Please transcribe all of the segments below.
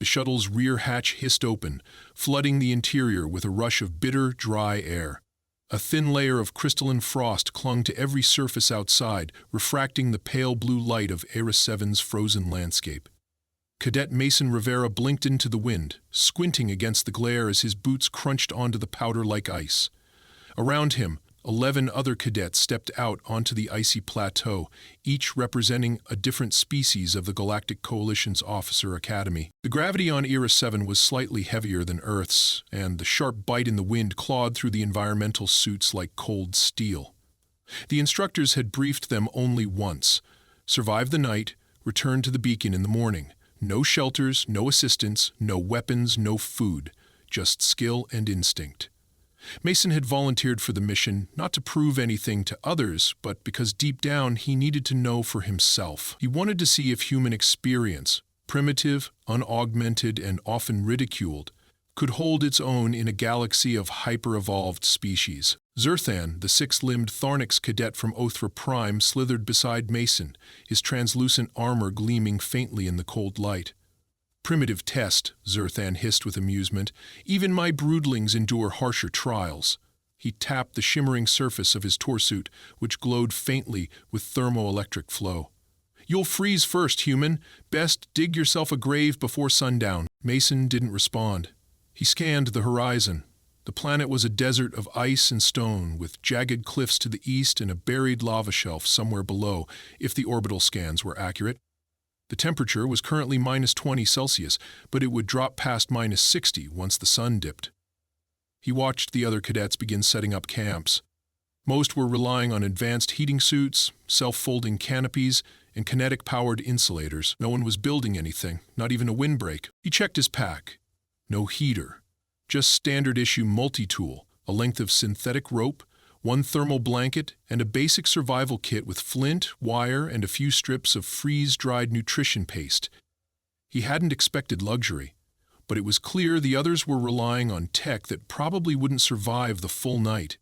The shuttle's rear hatch hissed open, flooding the interior with a rush of bitter, dry air. A thin layer of crystalline frost clung to every surface outside, refracting the pale blue light of Era 7's frozen landscape. Cadet Mason Rivera blinked into the wind, squinting against the glare as his boots crunched onto the powder like ice. Around him, 11 other cadets stepped out onto the icy plateau, each representing a different species of the Galactic Coalition's Officer Academy. The gravity on Era 7 was slightly heavier than Earth's, and the sharp bite in the wind clawed through the environmental suits like cold steel. The instructors had briefed them only once. Survive the night, return to the beacon in the morning. No shelters, no assistance, no weapons, no food, just skill and instinct. Mason had volunteered for the mission not to prove anything to others, but because deep down he needed to know for himself. He wanted to see if human experience, primitive, unaugmented, and often ridiculed, could hold its own in a galaxy of hyper-evolved species. Zerthan, the six-limbed Tharnix cadet from Othra Prime, slithered beside Mason, his translucent armor gleaming faintly in the cold light. "Primitive test," Zerthan hissed with amusement. "Even my broodlings endure harsher trials." He tapped the shimmering surface of his torsuit, which glowed faintly with thermoelectric flow. "You'll freeze first, human. Best dig yourself a grave before sundown." Mason didn't respond. He scanned the horizon. The planet was a desert of ice and stone, with jagged cliffs to the east and a buried lava shelf somewhere below, if the orbital scans were accurate. The temperature was currently -20°C, but it would drop past -60 once the sun dipped. He watched the other cadets begin setting up camps. Most were relying on advanced heating suits, self-folding canopies, and kinetic-powered insulators. No one was building anything, not even a windbreak. He checked his pack. No heater. Just standard-issue multi-tool, a length of synthetic rope, one thermal blanket, and a basic survival kit with flint, wire, and a few strips of freeze-dried nutrition paste. He hadn't expected luxury, but it was clear the others were relying on tech that probably wouldn't survive the full night.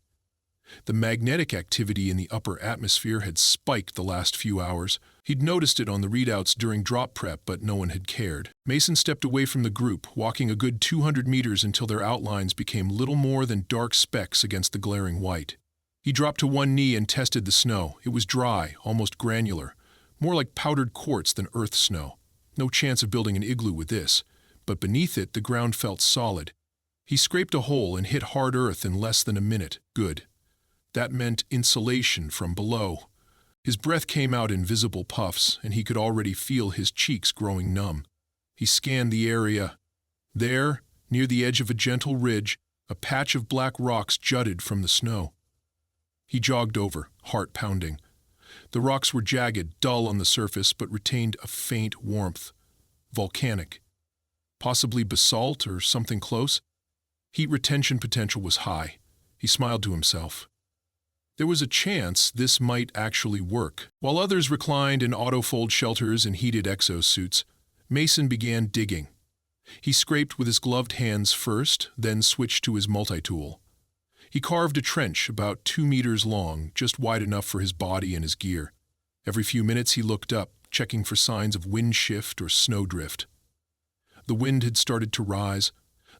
The magnetic activity in the upper atmosphere had spiked the last few hours. He'd noticed it on the readouts during drop prep, but no one had cared. Mason stepped away from the group, walking a good 200 meters until their outlines became little more than dark specks against the glaring white. He dropped to one knee and tested the snow. It was dry, almost granular, more like powdered quartz than earth snow. No chance of building an igloo with this, but beneath it the ground felt solid. He scraped a hole and hit hard earth in less than a minute. Good. That meant insulation from below. His breath came out in visible puffs, and he could already feel his cheeks growing numb. He scanned the area. There, near the edge of a gentle ridge, a patch of black rocks jutted from the snow. He jogged over, heart pounding. The rocks were jagged, dull on the surface, but retained a faint warmth. Volcanic. Possibly basalt or something close. Heat retention potential was high. He smiled to himself. There was a chance this might actually work. While others reclined in autofold shelters and heated exosuits, Mason began digging. He scraped with his gloved hands first, then switched to his multi-tool. He carved a trench about 2 meters long, just wide enough for his body and his gear. Every few minutes he looked up, checking for signs of wind shift or snowdrift. The wind had started to rise.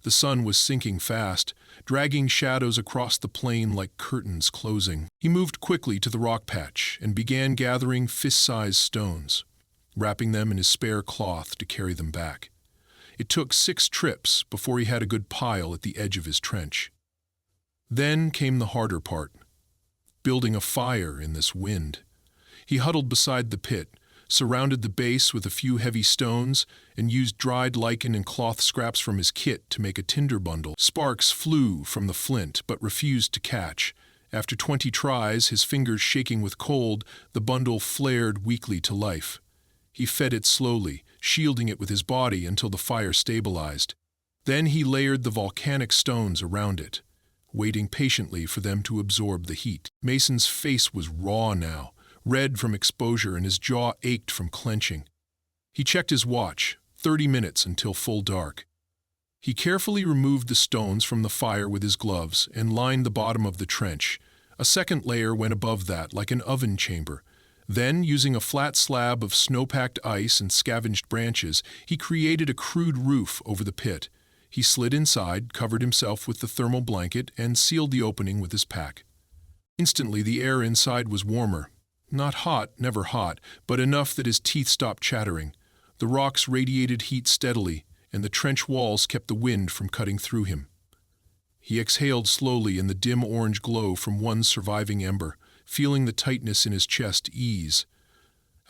The sun was sinking fast, dragging shadows across the plain like curtains closing. He moved quickly to the rock patch and began gathering fist-sized stones, wrapping them in his spare cloth to carry them back. It took 6 trips before he had a good pile at the edge of his trench. Then came the harder part, building a fire in this wind. He huddled beside the pit, surrounded the base with a few heavy stones, and used dried lichen and cloth scraps from his kit to make a tinder bundle. Sparks flew from the flint, but refused to catch. After 20 tries, his fingers shaking with cold, the bundle flared weakly to life. He fed it slowly, shielding it with his body until the fire stabilized. Then he layered the volcanic stones around it, waiting patiently for them to absorb the heat. Mason's face was raw now, red from exposure, and his jaw ached from clenching. He checked his watch, 30 minutes until full dark. He carefully removed the stones from the fire with his gloves and lined the bottom of the trench. A second layer went above that, like an oven chamber, Then, using a flat slab of snow-packed ice and scavenged branches, he created a crude roof over the pit. He slid inside, covered himself with the thermal blanket, and sealed the opening with his pack. Instantly, the air inside was warmer. Not hot, never hot, but enough that his teeth stopped chattering. The rocks radiated heat steadily, and the trench walls kept the wind from cutting through him. He exhaled slowly in the dim orange glow from one surviving ember, feeling the tightness in his chest ease.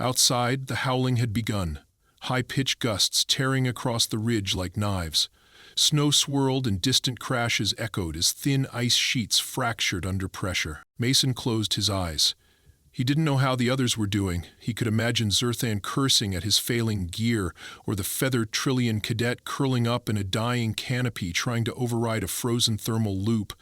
Outside, the howling had begun, high-pitched gusts tearing across the ridge like knives. Snow swirled and distant crashes echoed as thin ice sheets fractured under pressure. Mason closed his eyes. He didn't know how the others were doing. He could imagine Zerthan cursing at his failing gear, or the feathered Trillian cadet curling up in a dying canopy trying to override a frozen thermal loop.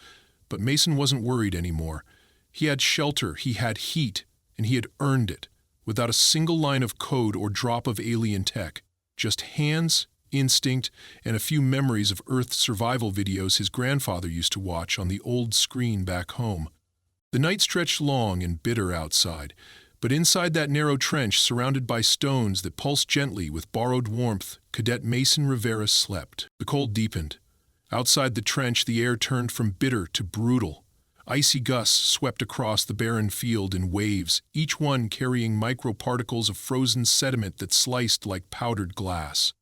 But Mason wasn't worried anymore. He had shelter, he had heat, and he had earned it, without a single line of code or drop of alien tech. Just hands, instinct, and a few memories of Earth survival videos his grandfather used to watch on the old screen back home. The night stretched long and bitter outside, but inside that narrow trench surrounded by stones that pulsed gently with borrowed warmth, Cadet Mason Rivera slept. The cold deepened. Outside the trench, the air turned from bitter to brutal. Icy gusts swept across the barren field in waves, each one carrying microparticles of frozen sediment that sliced like powdered glass.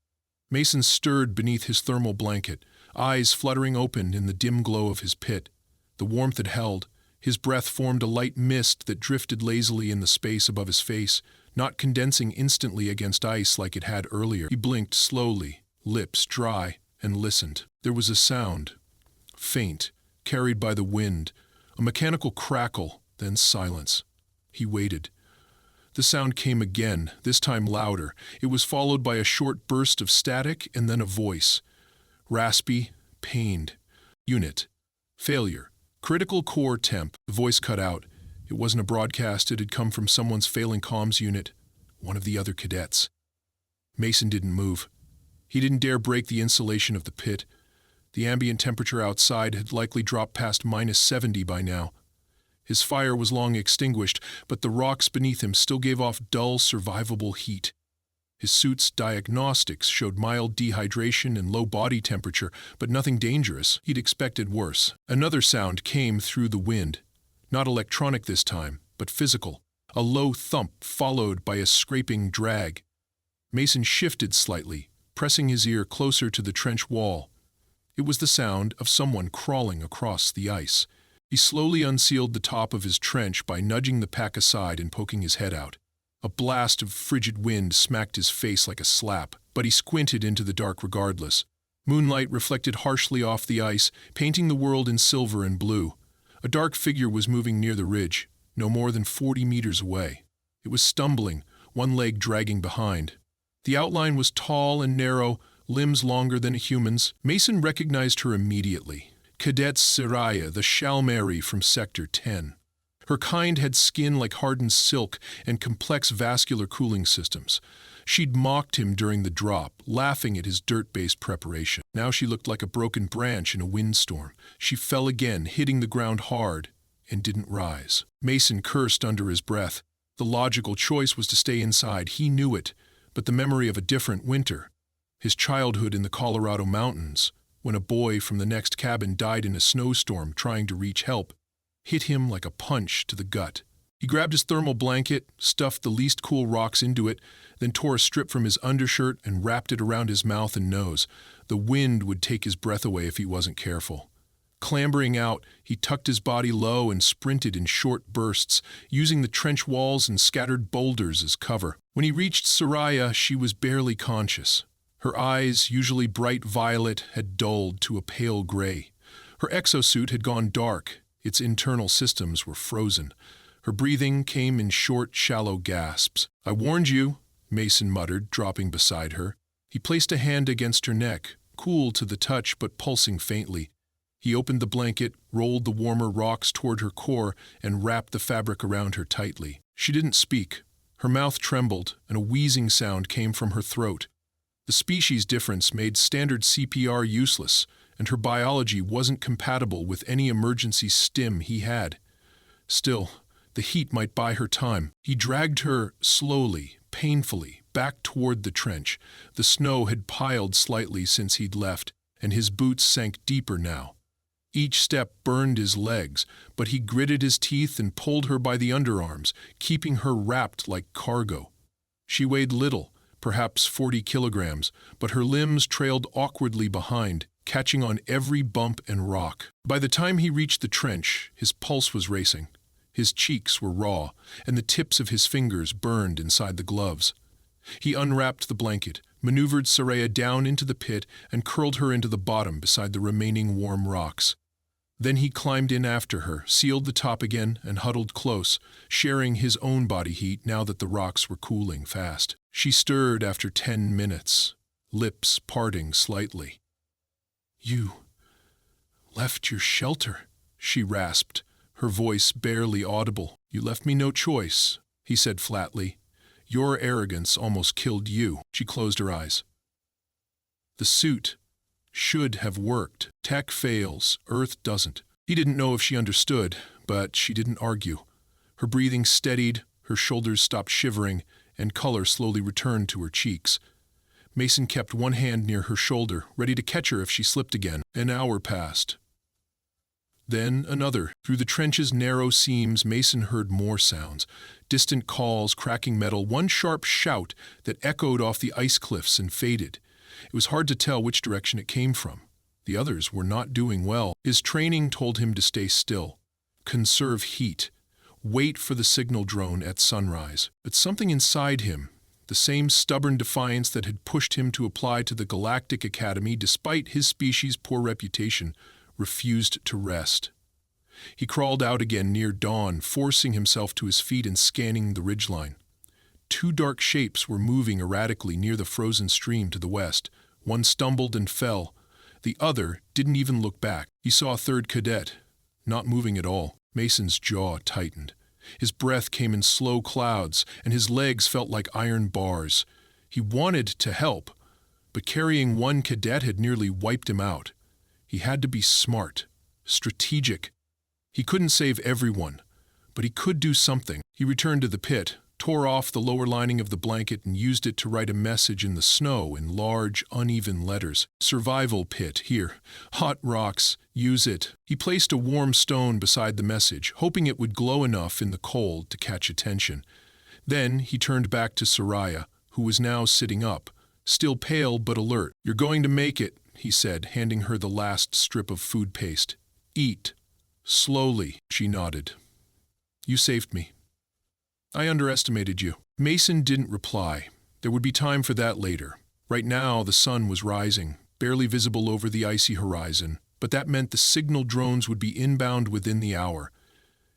Mason stirred beneath his thermal blanket, eyes fluttering open in the dim glow of his pit. The warmth had held. His breath formed a light mist that drifted lazily in the space above his face, not condensing instantly against ice like it had earlier. He blinked slowly, lips dry, and listened. There was a sound, faint, carried by the wind, a mechanical crackle, then silence. He waited. The sound came again, this time louder. It was followed by a short burst of static and then a voice. Raspy, pained. Unit. Failure. Critical core temp. The voice cut out. It wasn't a broadcast. It had come from someone's failing comms unit. One of the other cadets. Mason didn't move. He didn't dare break the insulation of the pit. The ambient temperature outside had likely dropped past -70 by now. His fire was long extinguished, but the rocks beneath him still gave off dull, survivable heat. His suit's diagnostics showed mild dehydration and low body temperature, but nothing dangerous. He'd expected worse. Another sound came through the wind. Not electronic this time, but physical. A low thump followed by a scraping drag. Mason shifted slightly, pressing his ear closer to the trench wall. It was the sound of someone crawling across the ice. He slowly unsealed the top of his trench by nudging the pack aside and poking his head out. A blast of frigid wind smacked his face like a slap, but he squinted into the dark regardless. Moonlight reflected harshly off the ice, painting the world in silver and blue. A dark figure was moving near the ridge, no more than 40 meters away. It was stumbling, one leg dragging behind. The outline was tall and narrow, limbs longer than a human's. Mason recognized her immediately. Cadet Soraya, the Shalmeri from Sector 10. Her kind had skin like hardened silk and complex vascular cooling systems. She'd mocked him during the drop, laughing at his dirt-based preparation. Now she looked like a broken branch in a windstorm. She fell again, hitting the ground hard, and didn't rise. Mason cursed under his breath. The logical choice was to stay inside. He knew it, but the memory of a different winter, his childhood in the Colorado mountains, when a boy from the next cabin died in a snowstorm trying to reach help, hit him like a punch to the gut. He grabbed his thermal blanket, stuffed the least cool rocks into it, then tore a strip from his undershirt and wrapped it around his mouth and nose. The wind would take his breath away if he wasn't careful. Clambering out, he tucked his body low and sprinted in short bursts, using the trench walls and scattered boulders as cover. When he reached Soraya, she was barely conscious. Her eyes, usually bright violet, had dulled to a pale gray. Her exosuit had gone dark. Its internal systems were frozen. Her breathing came in short, shallow gasps. "I warned you," Mason muttered, dropping beside her. He placed a hand against her neck, cool to the touch but pulsing faintly. He opened the blanket, rolled the warmer rocks toward her core, and wrapped the fabric around her tightly. She didn't speak. Her mouth trembled, and a wheezing sound came from her throat. The species difference made standard CPR useless, and her biology wasn't compatible with any emergency stim he had. Still, The heat might buy her time. He dragged her slowly, painfully, back toward the trench. The snow had piled slightly since he'd left, and his boots sank deeper now. Each step burned his legs, but he gritted his teeth and pulled her by the underarms, keeping her wrapped like cargo. She weighed little, perhaps 40 kilograms, but her limbs trailed awkwardly behind, catching on every bump and rock. By the time he reached the trench, his pulse was racing. His cheeks were raw, and the tips of his fingers burned inside the gloves. He unwrapped the blanket, maneuvered Soraya down into the pit, and curled her into the bottom beside the remaining warm rocks. Then he climbed in after her, sealed the top again, and huddled close, sharing his own body heat now that the rocks were cooling fast. She stirred after 10 minutes, lips parting slightly. "You left your shelter," she rasped, her voice barely audible. "You left me no choice," he said flatly. "Your arrogance almost killed you." She closed her eyes. The suit should have worked. Tech fails, Earth doesn't. He didn't know if she understood, but she didn't argue. Her breathing steadied, her shoulders stopped shivering, and color slowly returned to her cheeks. Mason kept one hand near her shoulder, ready to catch her if she slipped again. An hour passed. Then another. Through the trench's narrow seams, Mason heard more sounds. Distant calls, cracking metal, one sharp shout that echoed off the ice cliffs and faded. It was hard to tell which direction it came from. The others were not doing well. His training told him to stay still, conserve heat, wait for the signal drone at sunrise. But something inside him, the same stubborn defiance that had pushed him to apply to the Galactic Academy despite his species' poor reputation, refused to rest. He crawled out again near dawn, forcing himself to his feet and scanning the ridgeline. Two dark shapes were moving erratically near the frozen stream to the west. One stumbled and fell. The other didn't even look back. He saw a third cadet, not moving at all. Mason's jaw tightened. His breath came in slow clouds, and his legs felt like iron bars. He wanted to help, but carrying one cadet had nearly wiped him out. He had to be smart, strategic. He couldn't save everyone, but he could do something. He returned to the pit, tore off the lower lining of the blanket and used it to write a message in the snow in large, uneven letters. "Survival pit, here. Hot rocks, use it." He placed a warm stone beside the message, hoping it would glow enough in the cold to catch attention. Then he turned back to Soraya, who was now sitting up, still pale but alert. "You're going to make it," he said, handing her the last strip of food paste. "Eat. Slowly," she nodded. "You saved me. I underestimated you." Mason didn't reply. There would be time for that later. Right now, the sun was rising, barely visible over the icy horizon, but that meant the signal drones would be inbound within the hour.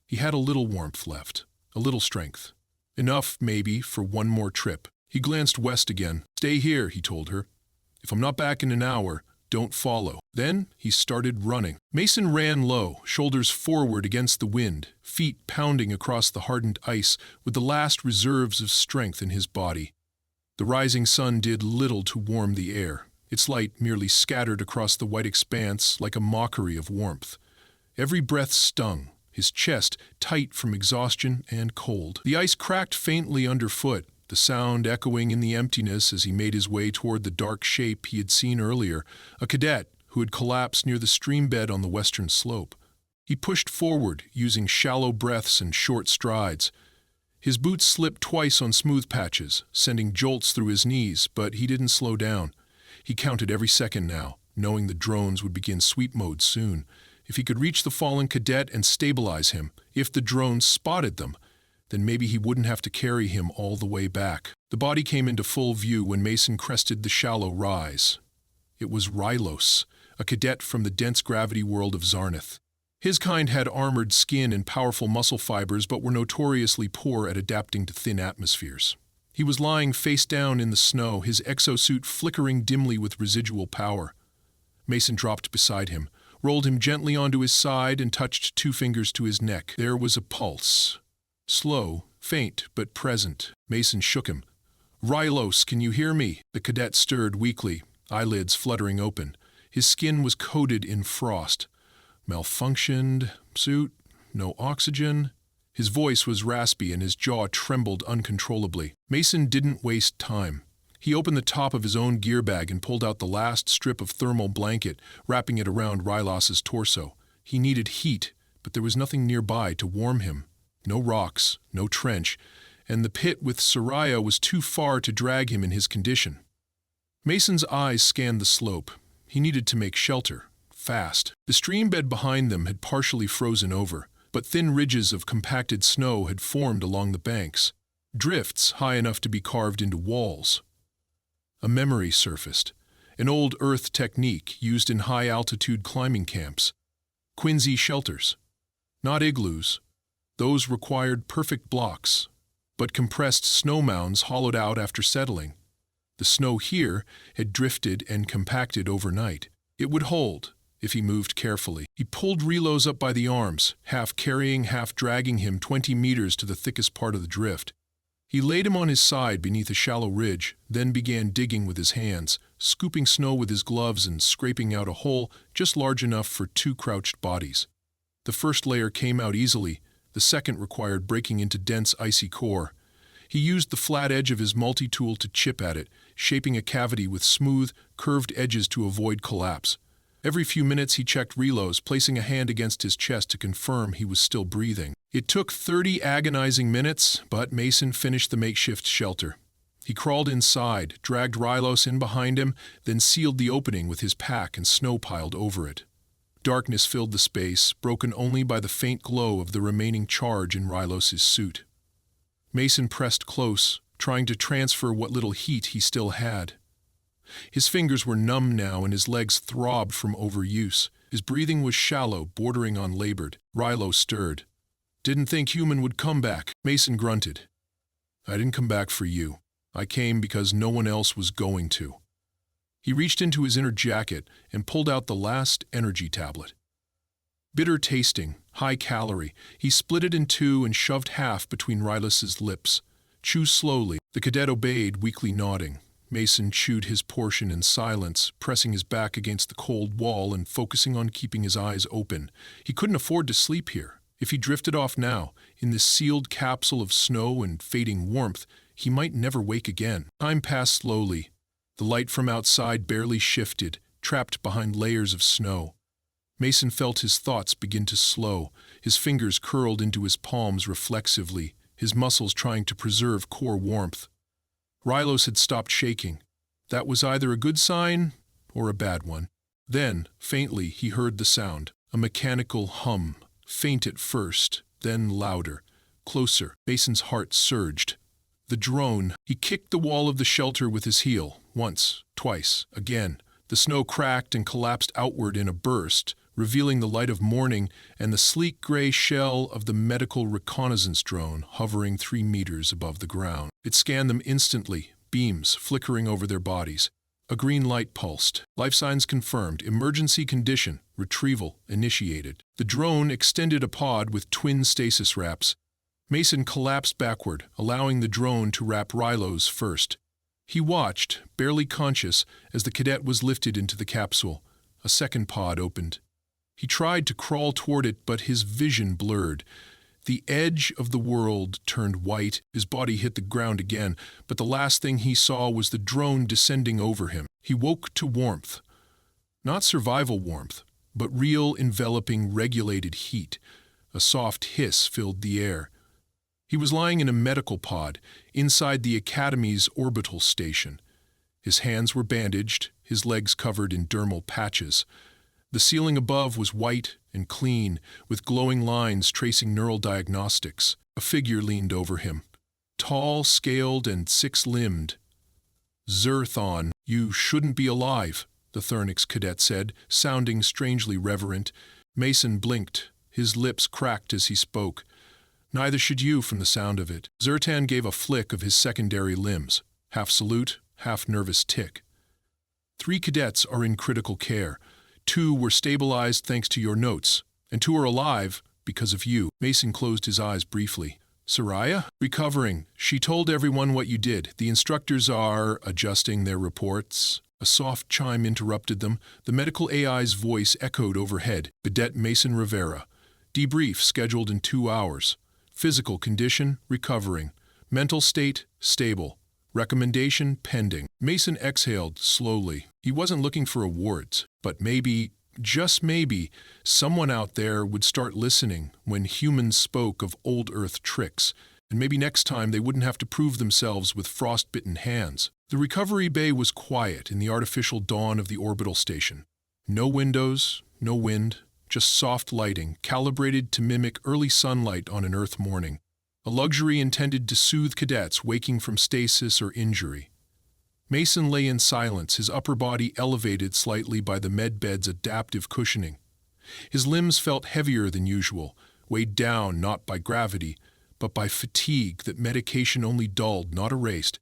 He had a little warmth left, a little strength. Enough, maybe, for one more trip. He glanced west again. "Stay here," he told her. "If I'm not back in an hour, don't follow." Then he started running. Mason ran low, shoulders forward against the wind, feet pounding across the hardened ice with the last reserves of strength in his body. The rising sun did little to warm the air. Its light merely scattered across the white expanse like a mockery of warmth. Every breath stung, his chest tight from exhaustion and cold. The ice cracked faintly underfoot, the sound echoing in the emptiness as he made his way toward the dark shape he had seen earlier, a cadet who had collapsed near the stream bed on the western slope. He pushed forward, using shallow breaths and short strides. His boots slipped twice on smooth patches, sending jolts through his knees, but he didn't slow down. He counted every second now, knowing the drones would begin sweep mode soon. If he could reach the fallen cadet and stabilize him, if the drones spotted them, then maybe he wouldn't have to carry him all the way back. The body came into full view when Mason crested the shallow rise. It was Rylos, a cadet from the dense gravity world of Zarnith. His kind had armored skin and powerful muscle fibers, but were notoriously poor at adapting to thin atmospheres. He was lying face down in the snow, his exosuit flickering dimly with residual power. Mason dropped beside him, rolled him gently onto his side, and touched 2 fingers to his neck. There was a pulse. Slow, faint, but present. Mason shook him. "Rylos, can you hear me?" The cadet stirred weakly, eyelids fluttering open. His skin was coated in frost. Malfunctioned suit, no oxygen. His voice was raspy and his jaw trembled uncontrollably. Mason didn't waste time. He opened the top of his own gear bag and pulled out the last strip of thermal blanket, wrapping it around Rylos's torso. He needed heat, but there was nothing nearby to warm him. No rocks, no trench, and the pit with Soraya was too far to drag him in his condition. Mason's eyes scanned the slope. He needed to make shelter, fast. The stream bed behind them had partially frozen over, but thin ridges of compacted snow had formed along the banks, drifts high enough to be carved into walls. A memory surfaced, an old Earth technique used in high-altitude climbing camps. Quincy shelters. Not igloos. Those required perfect blocks, but compressed snow mounds hollowed out after settling. The snow here had drifted and compacted overnight. It would hold, if he moved carefully. He pulled Rylos up by the arms, half carrying, half dragging him 20 meters to the thickest part of the drift. He laid him on his side beneath a shallow ridge, then began digging with his hands, scooping snow with his gloves and scraping out a hole just large enough for 2 crouched bodies. The first layer came out easily. The second required breaking into dense icy core. He used the flat edge of his multi-tool to chip at it, shaping a cavity with smooth, curved edges to avoid collapse. Every few minutes he checked Rylos, placing a hand against his chest to confirm he was still breathing. It took 30 agonizing minutes, but Mason finished the makeshift shelter. He crawled inside, dragged Rylos in behind him, then sealed the opening with his pack and snow piled over it. Darkness filled the space, broken only by the faint glow of the remaining charge in Rylos's suit. Mason pressed close, trying to transfer what little heat he still had. His fingers were numb now and his legs throbbed from overuse. His breathing was shallow, bordering on labored. Rylos stirred. "Didn't think human would come back," Mason grunted. "I didn't come back for you. I came because no one else was going to." He reached into his inner jacket and pulled out the last energy tablet. Bitter tasting, high calorie, he split it in 2 and shoved half between Rylos's lips. "Chew slowly." The cadet obeyed, weakly nodding. Mason chewed his portion in silence, pressing his back against the cold wall and focusing on keeping his eyes open. He couldn't afford to sleep here. If he drifted off now, in this sealed capsule of snow and fading warmth, he might never wake again. Time passed slowly. The light from outside barely shifted, trapped behind layers of snow. Mason felt his thoughts begin to slow. His fingers curled into his palms reflexively, his muscles trying to preserve core warmth. Rylos had stopped shaking. That was either a good sign or a bad one. Then, faintly, he heard the sound, a mechanical hum, faint at first, then louder, closer. Mason's heart surged. The drone. He kicked the wall of the shelter with his heel, once, twice, again. The snow cracked and collapsed outward in a burst, revealing the light of morning and the sleek gray shell of the medical reconnaissance drone hovering 3 meters above the ground. It scanned them instantly, beams flickering over their bodies. A green light pulsed. Life signs confirmed. Emergency condition. Retrieval initiated. The drone extended a pod with twin stasis wraps. Mason collapsed backward, allowing the drone to wrap Rylos first. He watched, barely conscious, as the cadet was lifted into the capsule. A second pod opened. He tried to crawl toward it, but his vision blurred. The edge of the world turned white. His body hit the ground again, but the last thing he saw was the drone descending over him. He woke to warmth. Not survival warmth, but real, enveloping, regulated heat. A soft hiss filled the air. He was lying in a medical pod, inside the Academy's orbital station. His hands were bandaged, his legs covered in dermal patches. The ceiling above was white and clean, with glowing lines tracing neural diagnostics. A figure leaned over him, tall, scaled, and 6-limbed. "Zerthon, you shouldn't be alive," the Thernix cadet said, sounding strangely reverent. Mason blinked, his lips cracked as he spoke. "Neither should you from the sound of it." Zertan gave a flick of his secondary limbs, half salute, half nervous tick. "3 cadets are in critical care. 2 were stabilized thanks to your notes, and 2 are alive because of you." Mason closed his eyes briefly. "Soraya? Recovering. She told everyone what you did. The instructors are adjusting their reports." A soft chime interrupted them. The medical AI's voice echoed overhead. "Cadet Mason Rivera. Debrief scheduled in 2 hours. Physical condition, recovering. Mental state, stable. Recommendation, pending. Mason exhaled slowly. He wasn't looking for awards, but maybe, just maybe, someone out there would start listening when humans spoke of old Earth tricks, and maybe next time they wouldn't have to prove themselves with frostbitten hands. The recovery bay was quiet in the artificial dawn of the orbital station. No windows, no wind, just soft lighting, calibrated to mimic early sunlight on an Earth morning. A luxury intended to soothe cadets waking from stasis or injury. Mason lay in silence, his upper body elevated slightly by the medbed's adaptive cushioning. His limbs felt heavier than usual, weighed down not by gravity, but by fatigue that medication only dulled, not erased.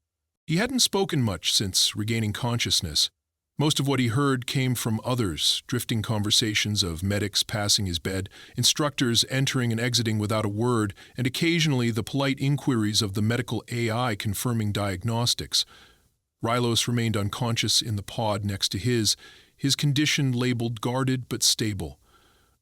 He hadn't spoken much since regaining consciousness. Most of what he heard came from others, drifting conversations of medics passing his bed, instructors entering and exiting without a word, and occasionally the polite inquiries of the medical AI confirming diagnostics. Rylos remained unconscious in the pod next to his condition labeled guarded but stable.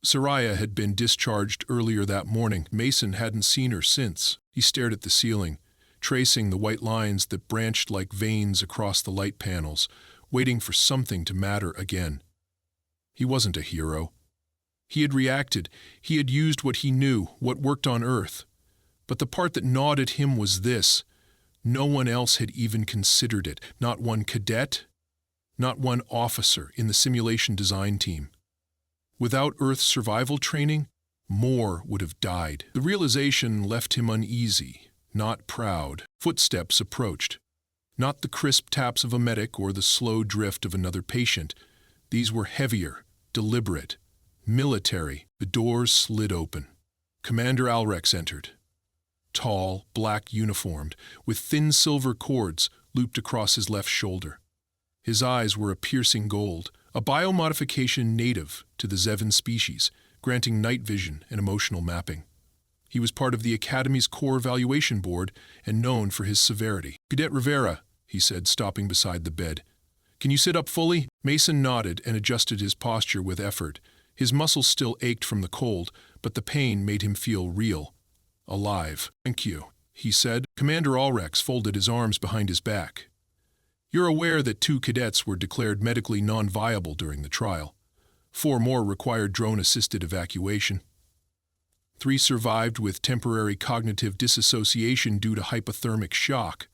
Soraya had been discharged earlier that morning. Mason hadn't seen her since. He stared at the ceiling, tracing the white lines that branched like veins across the light panels, waiting for something to matter again. He wasn't a hero. He had reacted. He had used what he knew, what worked on Earth. But the part that gnawed at him was this. No one else had even considered it. Not one cadet, not one officer in the simulation design team. Without Earth's survival training, more would have died. The realization left him uneasy, not proud. Footsteps approached. Not the crisp taps of a medic or the slow drift of another patient. These were heavier, deliberate, military. The doors slid open. Commander Alrex entered. Tall, black uniformed, with thin silver cords looped across his left shoulder. His eyes were a piercing gold, a biomodification native to the Zevin species, granting night vision and emotional mapping. He was part of the Academy's core evaluation board and known for his severity. "Cadet Rivera," he said, stopping beside the bed. "Can you sit up fully?" Mason nodded and adjusted his posture with effort. His muscles still ached from the cold, but the pain made him feel real, alive. "Thank you," he said. Commander Alrex folded his arms behind his back. "You're aware that 2 cadets were declared medically non-viable during the trial. 4 more required drone-assisted evacuation. 3 survived with temporary cognitive disassociation due to hypothermic shock.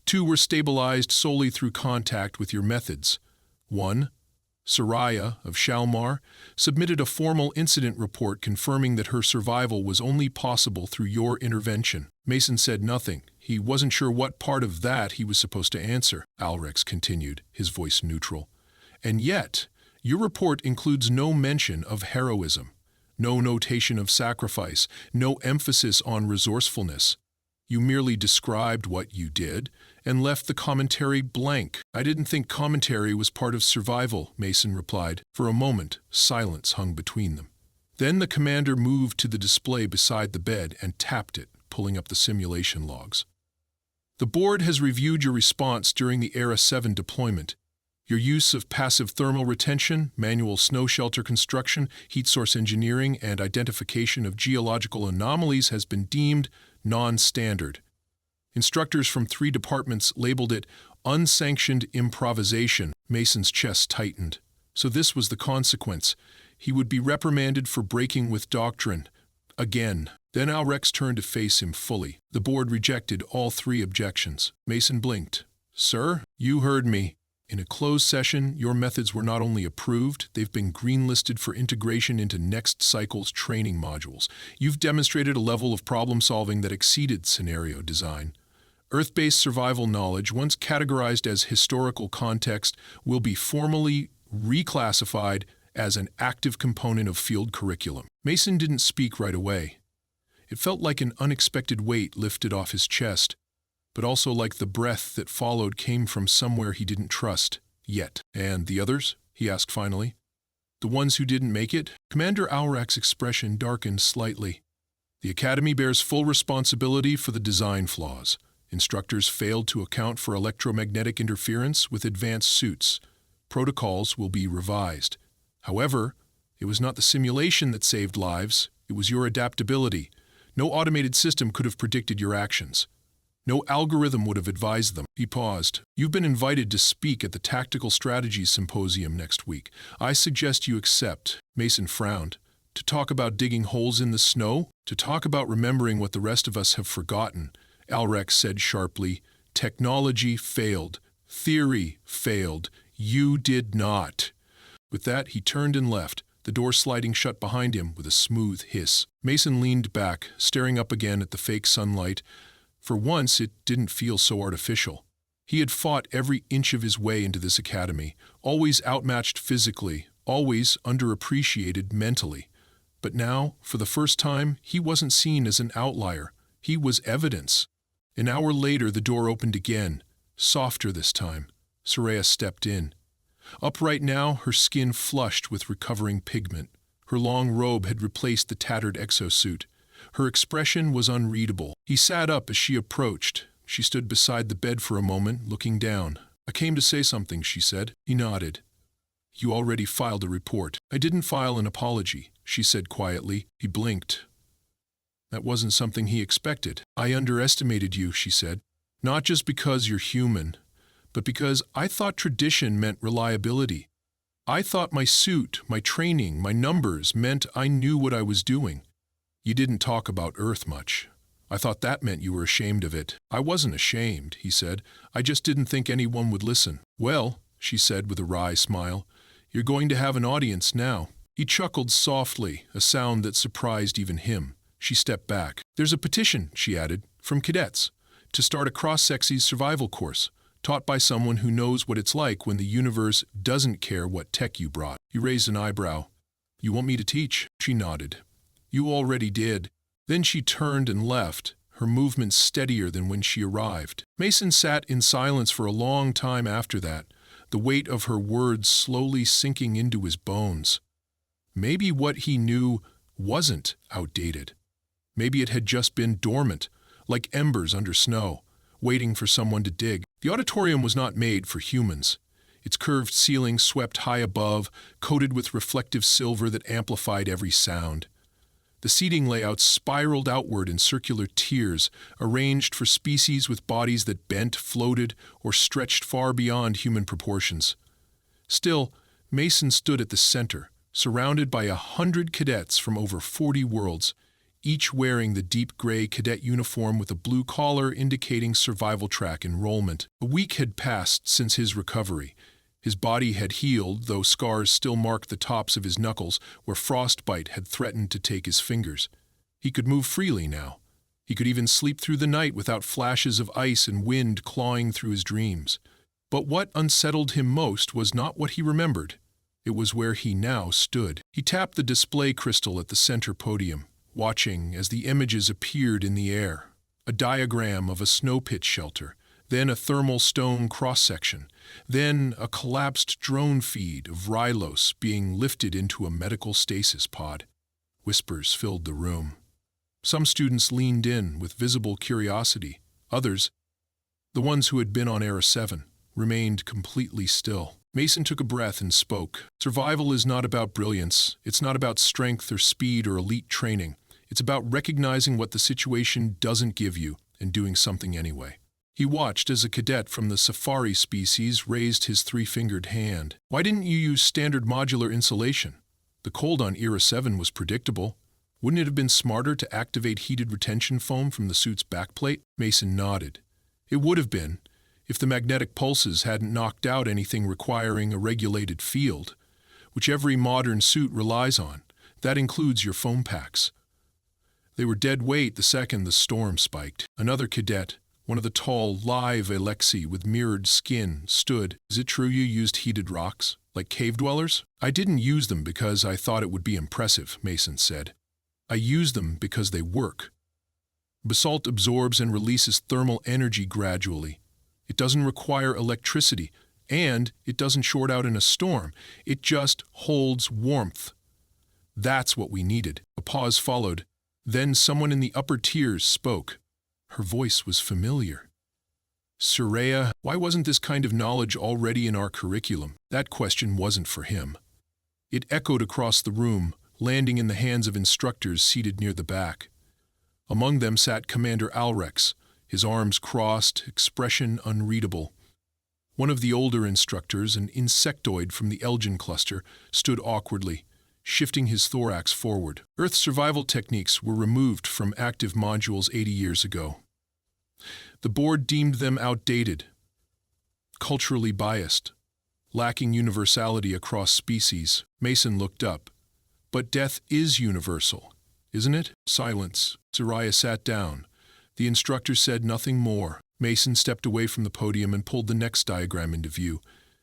2 were stabilized solely through contact with your methods. 1, Soraya of Shalmar, submitted a formal incident report confirming that her survival was only possible through your intervention." Mason said nothing. He wasn't sure what part of that he was supposed to answer. Alrex continued, his voice neutral. "And yet, your report includes no mention of heroism. No notation of sacrifice, no emphasis on resourcefulness. You merely described what you did and left the commentary blank." "I didn't think commentary was part of survival," Mason replied. For a moment, silence hung between them. Then the commander moved to the display beside the bed and tapped it, pulling up the simulation logs. "The board has reviewed your response during the Era 7 deployment. Your use of passive thermal retention, manual snow shelter construction, heat source engineering, and identification of geological anomalies has been deemed non-standard. Instructors from 3 departments labeled it unsanctioned improvisation." Mason's chest tightened. So this was the consequence. He would be reprimanded for breaking with doctrine. Again. Then Alrex turned to face him fully. The board rejected all 3 objections. Mason blinked. "Sir, you heard me. In a closed session, your methods were not only approved, they've been greenlisted for integration into next cycle's training modules. You've demonstrated a level of problem-solving that exceeded scenario design. Earth-based survival knowledge, once categorized as historical context, will be formally reclassified as an active component of field curriculum." Mason didn't speak right away. It felt like an unexpected weight lifted off his chest, but also like the breath that followed came from somewhere he didn't trust, yet. "And the others?" he asked finally. "The ones who didn't make it?" Commander Alrex's expression darkened slightly. "The Academy bears full responsibility for the design flaws. Instructors failed to account for electromagnetic interference with advanced suits. Protocols will be revised. However, it was not the simulation that saved lives, it was your adaptability. No automated system could have predicted your actions. No algorithm would have advised them. He paused. You've been invited to speak at the Tactical Strategies Symposium next week. I suggest you accept. Mason frowned. To talk about digging holes in the snow? To talk about remembering what the rest of us have forgotten? Alrex said sharply. Technology failed. Theory failed. You did not. With that, he turned and left, the door sliding shut behind him with a smooth hiss. Mason leaned back, staring up again at the fake sunlight. For once, it didn't feel so artificial. He had fought every inch of his way into this academy, always outmatched physically, always underappreciated mentally. But now, for the first time, he wasn't seen as an outlier. He was evidence. An hour later, the door opened again, softer this time. Soraya stepped in. Upright now, her skin flushed with recovering pigment. Her long robe had replaced the tattered exosuit. Her expression was unreadable. He sat up as she approached. She stood beside the bed for a moment, looking down. I came to say something, she said. He nodded. You already filed a report. I didn't file an apology, she said quietly. He blinked. That wasn't something he expected. I underestimated you, she said. Not just because you're human, but because I thought tradition meant reliability. I thought my suit, my training, my numbers meant I knew what I was doing. You didn't talk about Earth much. I thought that meant you were ashamed of it. I wasn't ashamed, he said. I just didn't think anyone would listen. Well, she said with a wry smile, you're going to have an audience now. He chuckled softly, a sound that surprised even him. She stepped back. There's a petition, she added, from cadets, to start a cross-sexies survival course, taught by someone who knows what it's like when the universe doesn't care what tech you brought. He raised an eyebrow. You want me to teach? She nodded. You already did. Then she turned and left, her movements steadier than when she arrived. Mason sat in silence for a long time after that, the weight of her words slowly sinking into his bones. Maybe what he knew wasn't outdated. Maybe it had just been dormant, like embers under snow, waiting for someone to dig. The auditorium was not made for humans. Its curved ceiling swept high above, coated with reflective silver that amplified every sound. The seating layouts spiraled outward in circular tiers, arranged for species with bodies that bent, floated, or stretched far beyond human proportions. Still, Mason stood at the center, surrounded by 100 cadets from over 40 worlds, each wearing the deep gray cadet uniform with a blue collar indicating survival track enrollment. A week had passed since his recovery. His body had healed, though scars still marked the tops of his knuckles where frostbite had threatened to take his fingers. He could move freely now. He could even sleep through the night without flashes of ice and wind clawing through his dreams. But what unsettled him most was not what he remembered. It was where he now stood. He tapped the display crystal at the center podium, watching as the images appeared in the air. A diagram of a snow pit shelter, then a thermal stone cross-section, then a collapsed drone feed of Rylos being lifted into a medical stasis pod. Whispers filled the room. Some students leaned in with visible curiosity. Others, the ones who had been on Era 7, remained completely still. Mason took a breath and spoke. Survival is not about brilliance. It's not about strength or speed or elite training. It's about recognizing what the situation doesn't give you and doing something anyway. He watched as a cadet from the safari species raised his three-fingered hand. Why didn't you use standard modular insulation? The cold on Era 7 was predictable. Wouldn't it have been smarter to activate heated retention foam from the suit's backplate? Mason nodded. It would have been, if the magnetic pulses hadn't knocked out anything requiring a regulated field, which every modern suit relies on. That includes your foam packs. They were dead weight the second the storm spiked. Another cadet, one of the tall, live Alexi with mirrored skin, stood. Is it true you used heated rocks, like cave dwellers? I didn't use them because I thought it would be impressive, Mason said. I used them because they work. Basalt absorbs and releases thermal energy gradually. It doesn't require electricity, and it doesn't short out in a storm. It just holds warmth. That's what we needed. A pause followed. Then someone in the upper tiers spoke. Her voice was familiar. Soraya, why wasn't this kind of knowledge already in our curriculum? That question wasn't for him. It echoed across the room, landing in the hands of instructors seated near the back. Among them sat Commander Alrex, his arms crossed, expression unreadable. One of the older instructors, an insectoid from the Elgin cluster, stood awkwardly, shifting his thorax forward. Earth survival techniques were removed from active modules 80 years ago. The board deemed them outdated, culturally biased, lacking universality across species. Mason looked up. But death is universal, isn't it? Silence. Soraya sat down. The instructor said nothing more. Mason stepped away from the podium and pulled the next diagram into view.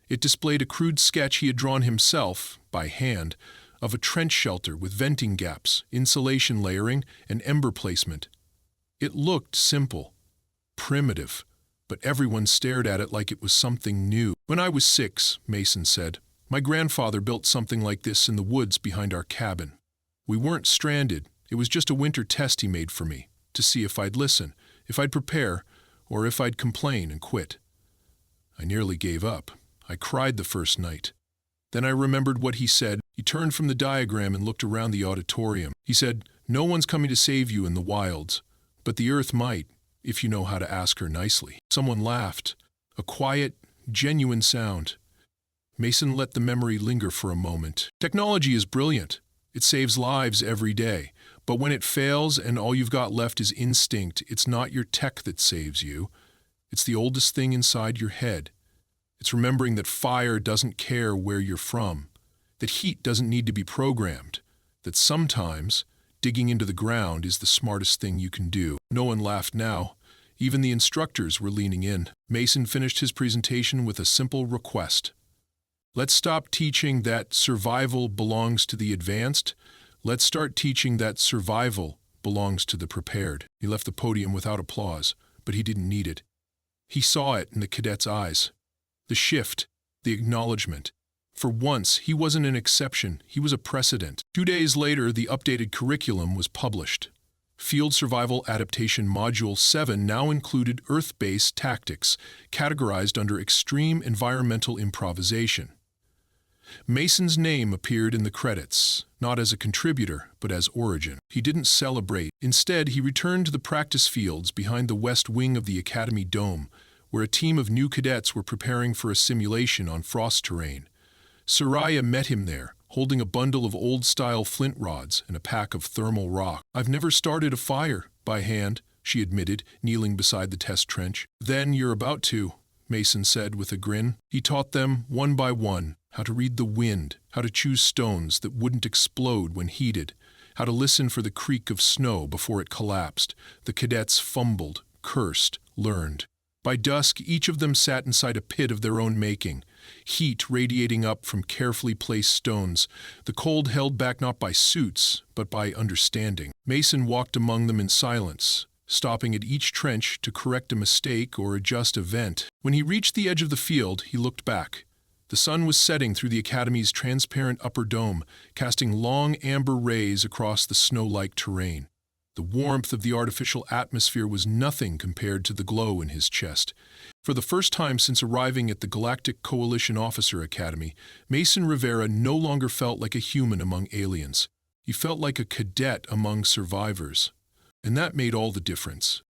It displayed a crude sketch he had drawn himself, by hand, of a trench shelter with venting gaps, insulation layering, and ember placement. It looked simple, primitive, but everyone stared at it like it was something new. When I was 6, Mason said, my grandfather built something like this in the woods behind our cabin. We weren't stranded. It was just a winter test he made for me, to see if I'd listen, if I'd prepare, or if I'd complain and quit. I nearly gave up. I cried the first night. Then I remembered what he said. He turned from the diagram and looked around the auditorium. He said, no one's coming to save you in the wilds, but the Earth might, if you know how to ask her nicely. Someone laughed. A quiet, genuine sound. Mason let the memory linger for a moment. Technology is brilliant. It saves lives every day. But when it fails and all you've got left is instinct, it's not your tech that saves you. It's the oldest thing inside your head. It's remembering that fire doesn't care where you're from, that heat doesn't need to be programmed, that sometimes digging into the ground is the smartest thing you can do. No one laughed now. Even the instructors were leaning in. Mason finished his presentation with a simple request. Let's stop teaching that survival belongs to the advanced. Let's start teaching that survival belongs to the prepared. He left the podium without applause, but he didn't need it. He saw it in the cadet's eyes. The shift, the acknowledgement. For once, he wasn't an exception, he was a precedent. 2 days later, the updated curriculum was published. Field Survival Adaptation Module 7 now included Earth-based tactics, categorized under extreme environmental improvisation. Mason's name appeared in the credits, not as a contributor, but as origin. He didn't celebrate. Instead, he returned to the practice fields behind the west wing of the Academy Dome, where a team of new cadets were preparing for a simulation on frost terrain. Soraya met him there, holding a bundle of old-style flint rods and a pack of thermal rock. I've never started a fire by hand, she admitted, kneeling beside the test trench. Then you're about to, Mason said with a grin. He taught them, one by one, how to read the wind, how to choose stones that wouldn't explode when heated, how to listen for the creak of snow before it collapsed. The cadets fumbled, cursed, learned. By dusk, each of them sat inside a pit of their own making, heat radiating up from carefully placed stones, the cold held back not by suits, but by understanding. Mason walked among them in silence, stopping at each trench to correct a mistake or adjust a vent. When he reached the edge of the field, he looked back. The sun was setting through the Academy's transparent upper dome, casting long amber rays across the snow-like terrain. The warmth of the artificial atmosphere was nothing compared to the glow in his chest. For the first time since arriving at the Galactic Coalition Officer Academy, Mason Rivera no longer felt like a human among aliens. He felt like a cadet among survivors. And that made all the difference.